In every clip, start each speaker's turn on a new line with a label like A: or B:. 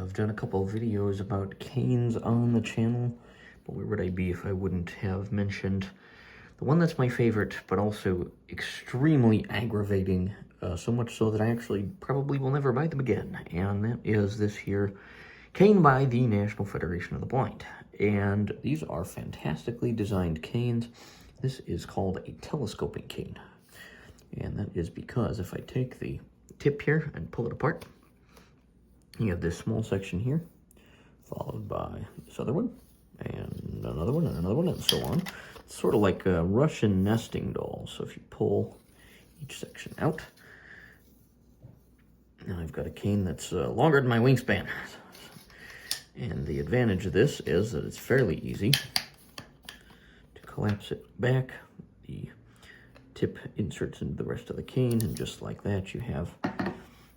A: I've done a couple of videos about canes on the channel, but where would I be if I wouldn't have mentioned the one that's my favorite, but also extremely aggravating, so much so that I actually probably will never buy them again, and that is this here cane by the National Federation of the Blind. And these are fantastically designed canes. This is called a telescoping cane, and that is because if I take the tip here and pull it apart, you have this small section here, followed by this other one, and another one, and another one, and so on. It's sort of like a Russian nesting doll. So if you pull each section out, now I've got a cane that's longer than my wingspan. And the advantage of this is that it's fairly easy to collapse it back. The tip inserts into the rest of the cane, and just like that, you have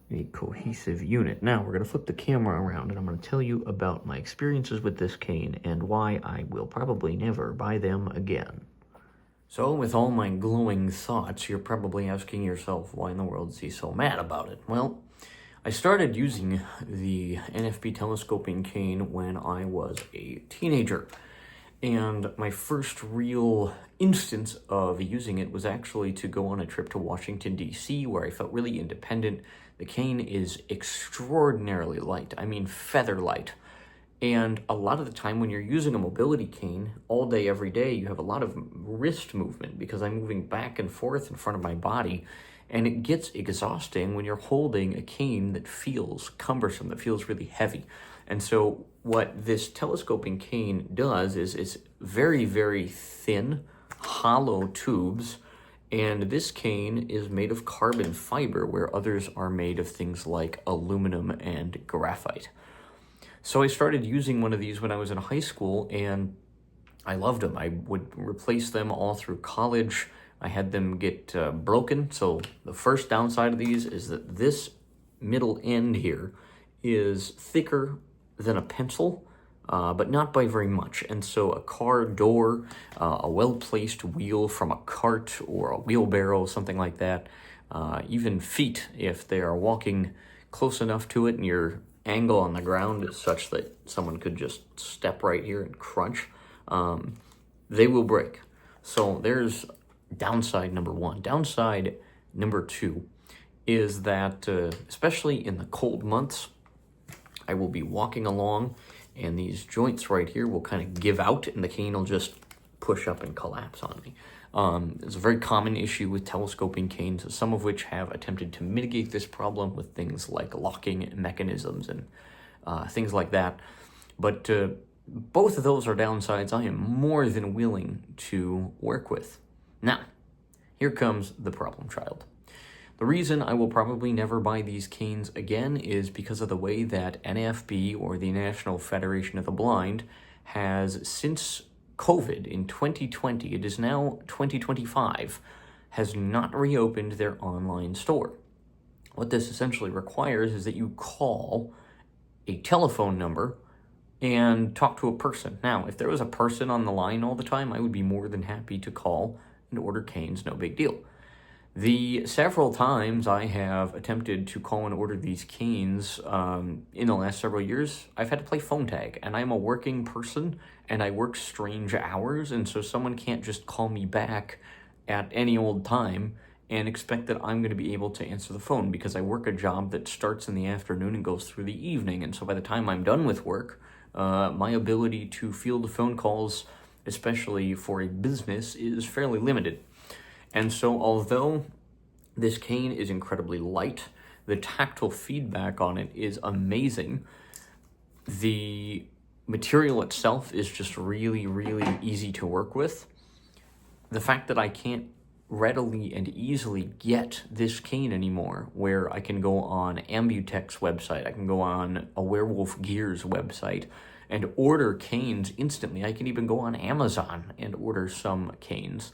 A: a cohesive unit. Now we're going to flip the camera around, and I'm going to tell you about my experiences with this cane and why I will probably never buy them again. So with all my glowing thoughts, you're probably asking yourself, why in the world is he so mad about it? Well, I started using the NFB telescoping cane when I was a teenager. And my first real instance of using it was actually to go on a trip to Washington, D.C., where I felt really independent. The cane is extraordinarily light. I mean, feather light. And a lot of the time when you're using a mobility cane all day, every day, you have a lot of wrist movement because I'm moving back and forth in front of my body. And it gets exhausting when you're holding a cane that feels cumbersome, that feels really heavy. And so what this telescoping cane does is it's very, very thin, hollow tubes. And this cane is made of carbon fiber, where others are made of things like aluminum and graphite. So I started using one of these when I was in high school, and I loved them. I would replace them all through college. I had them get broken. So the first downside of these is that this middle end here is thicker than a pencil, but not by very much. And so a car door, a well-placed wheel from a cart or a wheelbarrow, something like that, even feet, if they are walking close enough to it and your angle on the ground is such that someone could just step right here and crunch, they will break. So there's downside number one. Downside number two is that, especially in the cold months, I will be walking along and these joints right here will kind of give out and the cane will just push up and collapse on me. It's a very common issue with telescoping canes, some of which have attempted to mitigate this problem with things like locking mechanisms and things like that. But both of those are downsides I am more than willing to work with. Now, here comes the problem child. The reason I will probably never buy these canes again is because of the way that NFB, or the National Federation of the Blind, has, since COVID in 2020, it is now 2025, has not reopened their online store. What this essentially requires is that you call a telephone number and talk to a person. Now, if there was a person on the line all the time, I would be more than happy to call and order canes, no big deal. The several times I have attempted to call and order these canes in the last several years, I've had to play phone tag, and I'm a working person, and I work strange hours, and so someone can't just call me back at any old time and expect that I'm going to be able to answer the phone, because I work a job that starts in the afternoon and goes through the evening, and so by the time I'm done with work, my ability to field phone calls, especially for a business, is fairly limited. And so although this cane is incredibly light, the tactile feedback on it is amazing, the material itself is just really, really easy to work with. The fact that I can't readily and easily get this cane anymore, where I can go on Ambutech's website, I can go on a Werewolf Gears website and order canes instantly. I can even go on Amazon and order some canes.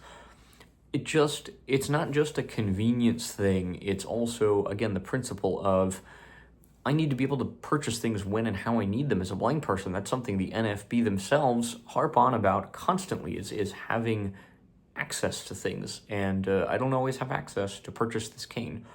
A: It's not just a convenience thing, it's also, again, the principle of I need to be able to purchase things when and how I need them as a blind person. That's something the NFB themselves harp on about constantly, is having access to things, and I don't always have access to purchase this cane.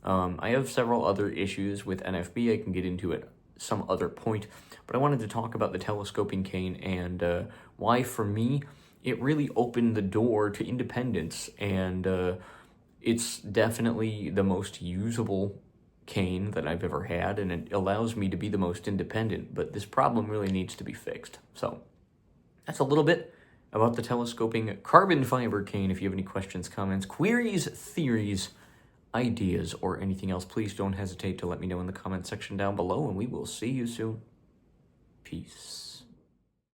A: I have several other issues with NFB. I can get into it some other point. But I wanted to talk about the telescoping cane and why, for me, it really opened the door to independence, and it's definitely the most usable cane that I've ever had, and it allows me to be the most independent, but this problem really needs to be fixed. So that's a little bit about the telescoping carbon fiber cane. If you have any questions, comments, queries, theories, ideas, or anything else, please don't hesitate to let me know in the comment section down below, and we will see you soon. Peace.